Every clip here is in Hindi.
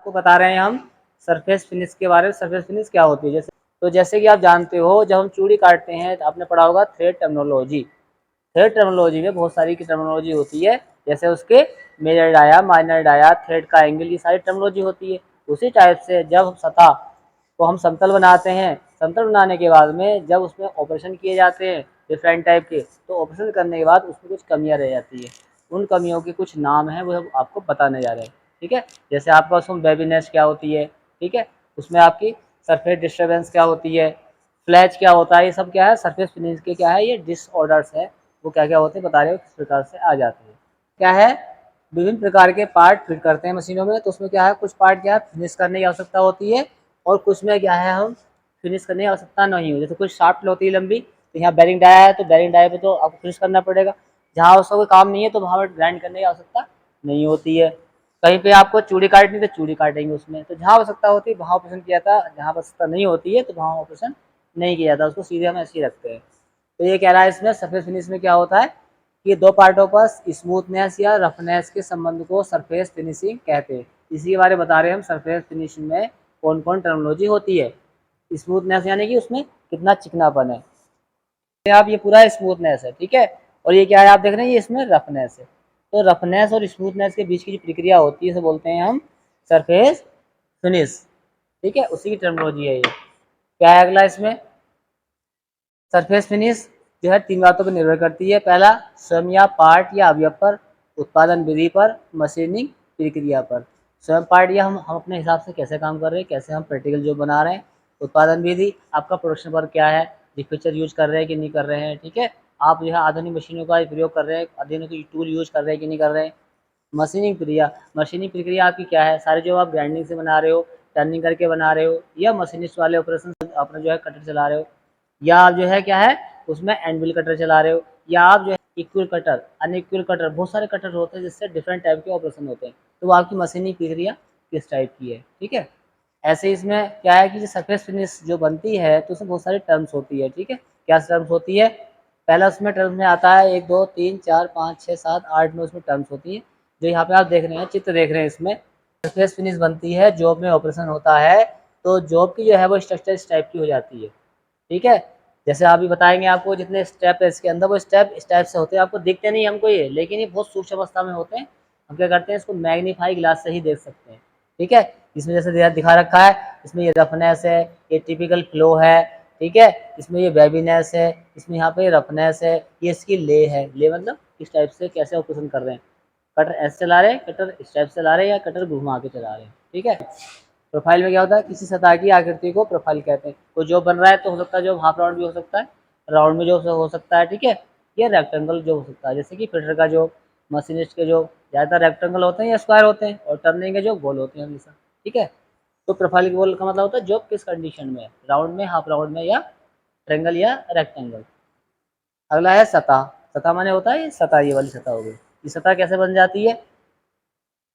आपको बता रहे हैं हम सरफेस फिनिश के बारे में। सरफेस फिनिश क्या होती है, जैसे कि आप जानते हो, जब हम चूड़ी काटते हैं तो आपने पढ़ा होगा थ्रेड टर्मिनोलॉजी। थ्रेड टर्मिनोलॉजी में बहुत सारी की टर्मिनोलॉजी होती है, जैसे उसके major dia, minor dia, thread का एंगल, ये सारी टर्मिनोलॉजी होती है। उसी टाइप से जब हम सतह को हम समतल बनाते हैं, समतल बनाने के बाद में जब उसमें ऑपरेशन किए जाते हैं डिफरेंट टाइप के, तो ऑपरेशन करने के बाद उसमें कुछ कमियां रह जाती है। उन कमियों के कुछ नाम हैं, वो हम आपको बताने जा रहे हैं। ठीक है, जैसे आपका उसमें वेवीनेस क्या होती है, ठीक है, उसमें आपकी सरफेस डिस्टर्बेंस क्या होती है, फ्लैच क्या होता है, ये सब क्या है सरफेस फिनिश के क्या है, ये डिसऑर्डर्स है, वो क्या क्या होते हैं बता रहे हो, किस प्रकार से आ जाते हैं। क्या है, विभिन्न प्रकार के पार्ट फिट करते हैं मशीनों में, तो उसमें क्या है कुछ पार्ट क्या है फिनिश करने की आवश्यकता होती है, और कुछ में क्या है हम फिनिश करने की आवश्यकता नहीं हो। जैसे कुछ शाफ्ट होती है लंबी, तो यहाँ बेरिंग डाया है, तो बेरिंग डाया पे तो आपको फिनिश करना पड़ेगा। जहाँ उसका कोई काम नहीं है तो वहाँ पर ग्राइंड करने की आवश्यकता नहीं होती है। कहीं पे आपको चूड़ी काटनी तो चूड़ी काटेंगे उसमें, तो जहाँ आवश्यकता होती है वहाँ ऑपरेशन किया था, जहाँ आवश्यकता नहीं होती है तो वहाँ ऑपरेशन नहीं किया जाता, उसको सीधे हम ऐसे ही रखते हैं। तो ये कह रहा है इसमें सरफेस फिनिश में क्या होता है कि दो पार्टों पर स्मूथनेस या रफनेस के संबंध को सरफेस फिनिशिंग कहते हैं। इसी के बारे में बता रहे हैं हम, सरफेस फिनिशिंग में कौन कौन टर्मिनोलॉजी होती है। स्मूथनेस यानी कि उसमें कितना चिकनापन है, आप ये पूरा स्मूथनेस है, ठीक है, और ये क्या है आप देख रहे हैं ये इसमें रफनेस है। तो रफनेस और स्मूथनेस के बीच की जो प्रक्रिया होती है इसे बोलते हैं हम सरफेस फिनिश, ठीक है, उसी की टर्मिनोलॉजी है ये। क्या है अगला इसमें, सरफेस फिनिश जो है तीन बातों पर निर्भर करती है। पहला, स्वयं या पार्ट या अवयव पर, उत्पादन विधि पर, मशीनिंग प्रक्रिया पर। स्वयं पार्ट या हम अपने हिसाब से कैसे काम कर रहे हैं, कैसे हम प्रैक्टिकल जो बना रहे हैं। उत्पादन विधि, आपका प्रोडक्शन वर्क क्या है, फीचर यूज कर रहे हैं कि नहीं कर रहे हैं, ठीक है, आप जो है आधुनिक मशीनों का प्रयोग कर रहे हैं, आधुनिक टूल यूज कर रहे हैं कि नहीं कर रहे हैं। मशीनिंग प्रक्रिया, मशीनिंग प्रक्रिया आपकी क्या है, सारे जो आप ग्राइंडिंग से बना रहे हो, टर्निंग करके बना रहे हो, या मशीनिस्ट वाले ऑपरेशन अपना जो है कटर चला रहे हो, या आप जो है क्या है उसमें एनविल कटर चला रहे हो, या आप जो है इक्वल कटर, अनइक्वल कटर, बहुत सारे कटर होते हैं जिससे डिफरेंट टाइप के ऑपरेशन होते हैं। तो वो आपकी मशीनिंग प्रक्रिया किस टाइप की है, ठीक है। ऐसे इसमें क्या है कि सरफेस फिनिश जो बनती है तो उसमें बहुत सारी टर्म्स होती है, ठीक है। क्या टर्म्स होती है, पहला उसमें टर्म्स में आता है 1 2 3 4 5 6 7 8 में उसमें टर्म्स होती है। जो यहाँ पे आप देख रहे हैं चित्र देख रहे हैं, इसमें सरफेस फिनिश बनती है, जॉब में ऑपरेशन होता है, तो जॉब की जो है वो स्ट्रक्चर इस टाइप की हो जाती है, ठीक है। जैसे आप भी बताएंगे आपको जितने स्टेप है इसके अंदर, वो स्टेप इस टाइप से होते हैं, आपको दिखते नहीं हमको ये, लेकिन ये बहुत सूक्ष्म अवस्था में होते हैं। हम क्या करते हैं इसको मैग्नीफाई ग्लास से ही देख सकते हैं, ठीक है। इसमें जैसे दिखा रखा है, इसमें ये रफनेस है, ये टिपिकल फ्लो है, ठीक है, इसमें ये वेबीनेस है, इसमें यहाँ पे रफनेस है, ये इसकी ले है, ले मतलब इस टाइप से कैसे ऑपरेशन कर रहे हैं, कटर ऐसे चला रहे हैं, कटर इस टाइप से चला रहे हैं, या कटर घुमा के चला रहे हैं, ठीक है। प्रोफाइल में क्या होता है, किसी सतह की आकृति को प्रोफाइल कहते हैं। कोई जो बन रहा है तो हो सकता है जो हाफ राउंड भी हो सकता है, राउंड में जो हो सकता है, ठीक है, ये रेक्टेंगल जो हो सकता है, जैसे कि फिटर का जो, मशीनिस्ट के जो ज़्यादातर रेक्टेंगल होते हैं या स्क्वायर होते हैं, और टर्निंग के जो गोल होते हैं हमेशा, ठीक है। तो प्रोफाइल गोल का मतलब होता है जॉब किस कंडीशन में है, राउंड में, हाफ राउंड में, या ट्रेंगल या रेक्टेंगल। अगला है सतह। सतह माने होता है ये सतह, ये वाली सतह हो गई। ये सतह कैसे बन जाती है,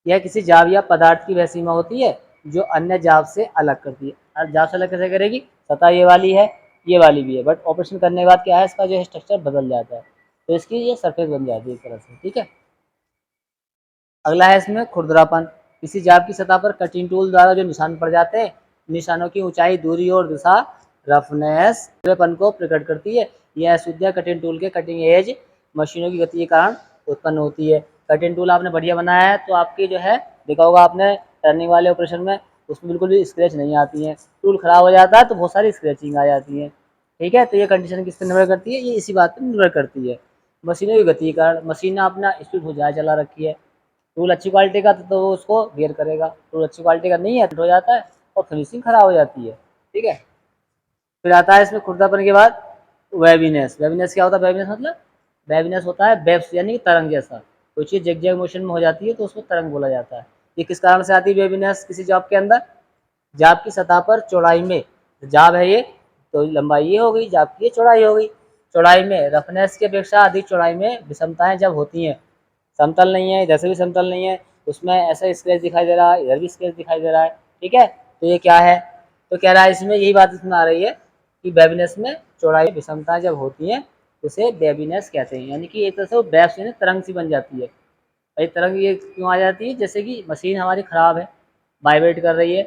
यह किसी जाब या पदार्थ की वह सीमा होती है जो अन्य जाब से अलग करती है। अब जाब से अलग कैसे करेगी, सतह ये वाली है, ये वाली भी है, बट ऑपरेशन करने के बाद क्या है इसका जो है स्ट्रक्चर बदल जाता है, तो इसकी ये सरफेस बन जाती है एक तरह से, ठीक है। अगला है इसमें खुरदरापन। किसी जाब की सतह पर कटिंग टूल द्वारा जो निशान पड़ जाते हैं, निशानों की ऊंचाई, दूरी और दिशा रफनेस खुरदरेपन को प्रकट करती है। यह अशुद्धियाँ कटिंग टूल के कटिंग एज मशीनों की गति के कारण उत्पन्न होती है। कटिंग टूल आपने बढ़िया बनाया है तो आपकी जो है देखा होगा आपने टर्निंग वाले ऑपरेशन में, उसमें बिल्कुल भी स्क्रैच नहीं आती है। टूल खराब हो जाता है तो बहुत सारी स्क्रैचिंग आ जाती है, ठीक है। तो ये कंडीशन किस पर निर्भर करती है, ये इसी बात पर निर्भर करती है, मशीनों की गति के कारण। मशीन ने अपना स्पीड हो जाए चला रखी है, टूल अच्छी क्वालिटी का तो वो उसको गियर करेगा, टूल अच्छी क्वालिटी का नहीं है तो हो जाता है और फिनिशिंग खराब हो जाती है, ठीक है। फिर आता है इसमें खुरदापन के बाद वेबीनेस। वेबीनेस क्या होता है, वेबीनेस मतलब, वेबीनेस होता है वेब्स यानी कि तरंग जैसा, कोई चीज़ जैग मोशन में हो जाती है तो उसको तरंग बोला जाता है। ये किस कारण से आती है वेबीनेस किसी जॉब के अंदर, जाब की सतह पर चौड़ाई में, जाब है ये तो लंबाई ये हो गई, जाब की ये चौड़ाई हो गई, चौड़ाई में रफनेस की अपेक्षा अधिक चौड़ाई में विषमताएं जब होती हैं, समतल नहीं है, इधर से भी समतल नहीं है, उसमें ऐसा स्केच दिखाई दे रहा है, इधर भी स्केच दिखाई दे रहा है, ठीक है। तो ये क्या है, तो कह रहा है इसमें यही बात इसमें आ रही है कि वेबीनेस में चौड़ाई विषमता जब होती है उसे वेबीनेस कहते हैं, यानी कि एक तरह से वो वेब तरंग सी बन जाती है। भाई तरंग ये क्यों आ जाती है, जैसे कि मशीन हमारी ख़राब है, वाइब्रेट कर रही है,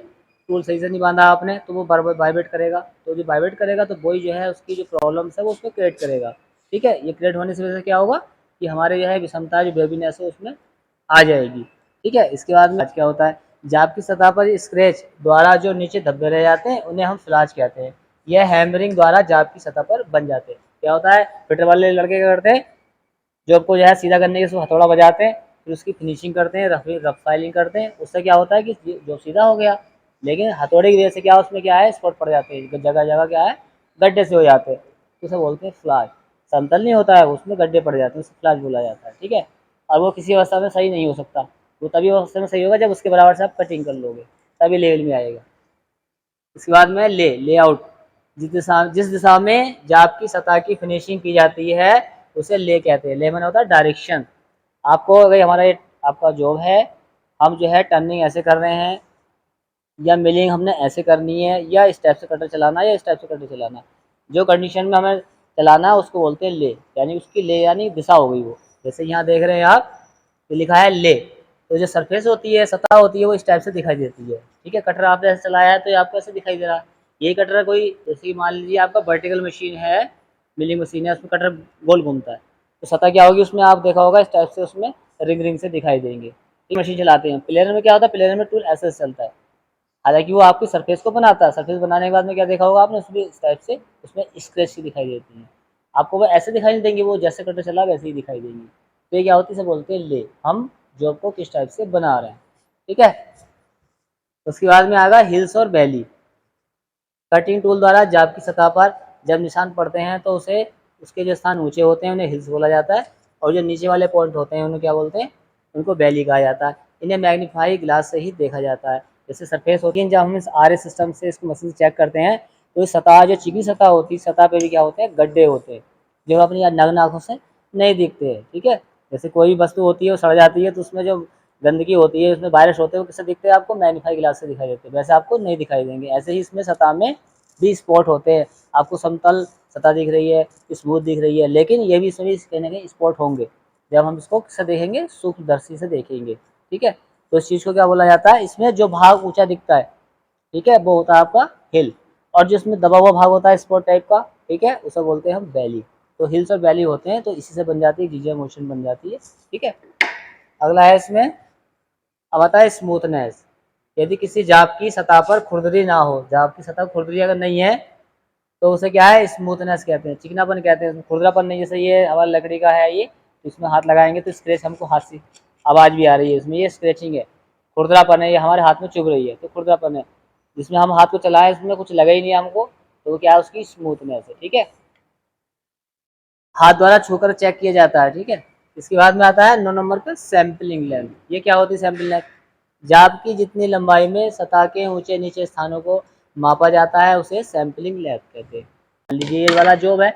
टूल सही से नहीं बांधा आपने तो वो वाइब्रेट करेगा, तो जो वाइब्रेट करेगा तो वही जो है उसकी जो प्रॉब्लम्स है वो उसमें क्रिएट करेगा। ठीक है, ये क्रिएट होने से वजह से क्या होगा कि हमारे जो है विषमता जो वेवीनेस है उसमें आ जाएगी। ठीक है, इसके बाद में क्या होता है, जाप की सतह पर स्क्रैच द्वारा जो नीचे धब्बे रह जाते हैं उन्हें हम फ्लाज कहते हैं। यह हैमरिंग द्वारा जाप की सतह पर बन जाते हैं। क्या होता है, फिटर वाले लड़के क्या करते हैं, जॉब को जो है सीधा करने के उसको हथौड़ा बजाते हैं, फिर उसकी फिनिशिंग करते हैं, रफ फाइलिंग करते हैं, उससे क्या होता है कि जॉब सीधा हो गया, लेकिन हथौड़े की वजह से क्या उसमें क्या है स्पॉट पड़ जाते हैं, जगह जगह क्या है गड्ढे से हो जाते हैं, तो उसे बोलते हैं फ्लाज। समतल नहीं होता है, उसमें गड्ढे पड़ जाते हैं, उसे फ्लाज बोला जाता है। ठीक है, और वो किसी अवस्था में सही नहीं हो सकता, वो तभी अवस्था में सही होगा जब उसके बराबर से आप कटिंग कर लोगे, तभी लेवल में आएगा। इसके बाद में लेआउट, जिस दिशा में जाप की सतह की फिनिशिंग की जाती है उसे ले कहते हैं। ले मैंने होता है डायरेक्शन। आपको अगर हमारा ये आपका जॉब है, हम जो है टर्निंग ऐसे कर रहे हैं या मिलिंग हमने ऐसे करनी है, या इस टाइप से कटर चलाना है या इस टाइप से कटर चलाना है, जो कंडीशन में हमें चलाना है उसको बोलते हैं ले, यानी उसकी ले यानी दिशा हो गई वो। जैसे यहाँ देख रहे हैं आप, ये लिखा है ले, तो जो सरफेस होती है सतह होती है वो इस टाइप से दिखाई देती है। ठीक है, कटर आपने ऐसे चलाया है तो ये आपको ऐसे दिखाई दे रहा है। यही कटर कोई, जैसे कि मान लीजिए आपका वर्टिकल मशीन है, मिलिंग मशीन है, उसमें कटर गोल घूमता है, तो सतह क्या होगी उसमें आप देखा होगा इस टाइप से उसमें रिंग रिंग से दिखाई देंगे। ये मशीन चलाते हैं। प्लेनर में क्या होता है, प्लेनर में टूल ऐसे चलता है, हालांकि वो आपकी सरफेस को बनाता है, सरफेस बनाने के बाद में क्या देखा होगा आपने उसमें इस टाइप से उसमें स्क्रैच सी दिखाई देती है। आपको वो ऐसे दिखाई नहीं देंगे, वो जैसे कटर चला वैसे ही दिखाई देंगी। तो ये क्या होती है, इसे बोलते हैं ले, हम जॉब को किस टाइप से बना रहे हैं। ठीक है, उसके बाद में आएगा हिल्स और वैली। कटिंग टूल द्वारा जाब की सतह पर जब निशान पड़ते हैं तो उसे उसके जो स्थान ऊंचे होते हैं उन्हें हिल्स बोला जाता है, और जो नीचे वाले पॉइंट होते हैं उन्हें क्या बोलते हैं, उनको वैली कहा जाता है। इन्हें मैग्नीफाई ग्लास से ही देखा जाता है। जैसे सरफेस होती है, जब हम इस आर सिस्टम से इसको मशीन से चेक करते हैं तो इस सतह जो चिकनी सतह होती है, सतह पे भी क्या होते हैं गड्ढे होते हैं, जो अपनी नग्न आंखों से नहीं दिखते हैं। ठीक है, जैसे कोई भी वस्तु होती है वो सड़ जाती है तो उसमें जो गंदगी होती है, उसमें वायरस होते हैं, वो किससे दिखते हैं आपको, मैग्नीफाई ग्लास से दिखाई देते हैं, वैसे आपको नहीं दिखाई देंगे। ऐसे ही इसमें सतह में भी स्पॉट होते हैं, आपको समतल सतह दिख रही है, स्मूथ दिख रही है, लेकिन ये भी इसमें कहीं ना कहीं स्पॉट होंगे, जब हम इसको किससे देखेंगे, सूक्ष्मदर्शी से देखेंगे। ठीक है, तो इस चीज़ को क्या बोला जाता है, इसमें जो भाग ऊंचा दिखता है, ठीक है, वो होता है आपका हिल, और जो इसमें दबा हुआ भाग होता है स्पॉट टाइप का, ठीक है, उसे बोलते हैं हम वैली। तो हिल्स और वैली होते हैं, तो इसी से बन जाती है जीजे मोशन बन जाती है। ठीक है, अगला है इसमें, अब आता है स्मूथनेस। यदि किसी जाप की सतह पर खुरदरी ना हो, जाप की सतह खुरदरी अगर नहीं है तो उसे क्या है, स्मूथनेस कहते हैं, चिकनापन कहते हैं, खुरदरापन नहीं। जैसे ये हमारी लकड़ी का है, ये तो इसमें हाथ लगाएंगे तो स्क्रैच हमको हाथ से आवाज़ भी आ रही है, इसमें ये स्क्रैचिंग है, खुरदरापन है, ये हमारे हाथ में चुभ रही है तो खुरदरापन है। जिसमें हम हाथ को चलाएं इसमें कुछ लगा ही नहीं है हमको, तो वो क्या है, उसकी स्मूथनेस है। ठीक है, हाथ द्वारा छूकर चेक किया जाता है। ठीक है, इसके बाद में आता है 9 नंबर पे सैंपलिंग लेंथ। ये क्या होती है सैंपलिंग लेंथ, जाप की जितनी लंबाई में सतह के ऊंचे नीचे स्थानों को मापा जाता है उसे सैंपलिंग लेंथ कहते हैं। मान लीजिए ये वाला जॉब है,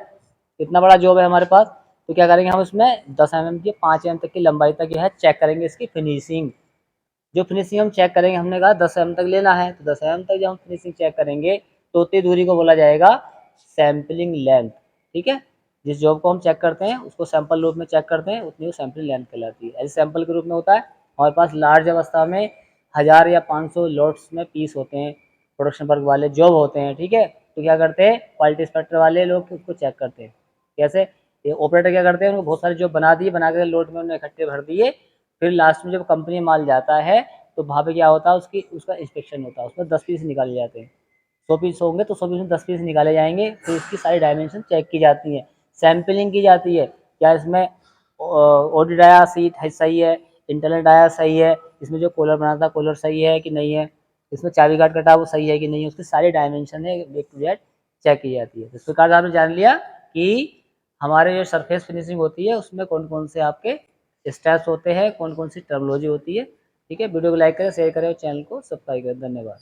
इतना बड़ा जॉब है हमारे पास, तो क्या करेंगे हम उसमें 10 mm की 5 mm तक की लंबाई तक जो है चेक करेंगे इसकी फिनिशिंग। जो फिनिशिंग हम चेक करेंगे, हमने कहा 10 mm तक लेना है, तो 10 mm तक जब हम फिनिशिंग चेक करेंगे तो उतनी दूरी को बोला जाएगा सैंपलिंग लेंथ। ठीक है, जिस जॉब को हम चेक करते हैं उसको सैंपल रूप में चेक करते हैं, उतनी वो सैंपलिंग लेंथ कहलाती है। ऐसे सैंपल के रूप में होता है हमारे पास लार्ज अवस्था में 1000 या 500 लॉट्स में पीस होते हैं, प्रोडक्शन वर्क वाले जॉब होते हैं। ठीक है, तो क्या करते हैं क्वालिटी इंस्पेक्टर वाले लोग उसको चेक करते हैं। कैसे, ये ऑपरेटर क्या करते हैं, उनको बहुत सारे जॉब बना दिए, बना के लोड में उन्हें इकट्ठे भर दिए, फिर लास्ट में जब कंपनी में माल जाता है तो वहाँ पे क्या होता है, उसका इंस्पेक्शन होता है, उसमें 10 पीस निकाले जाते हैं। 100 पीस होंगे तो 100 पीस में 10 पीस निकाले जाएंगे, फिर इसकी सारी डायमेंशन चेक की जाती है, सैंपलिंग की जाती है, क्या इसमें ओडी डाया सीट है सही है, इंटरनल डाया सही है, इसमें जो कूलर बना था कूलर सही है कि नहीं है, इसमें चाबी गार्ड कटा वो सही है कि नहीं है, उसकी सारी डायमेंशन है एक टू जेड चेक की जाती है। इस प्रकार से आपने जान लिया कि हमारे जो सरफेस फिनिशिंग होती है उसमें कौन कौन से आपके स्टेप्स होते हैं, कौन कौन सी टर्मिनोलॉजी होती है। ठीक है, वीडियो को लाइक करें, शेयर करें और चैनल को सब्सक्राइब करें। धन्यवाद।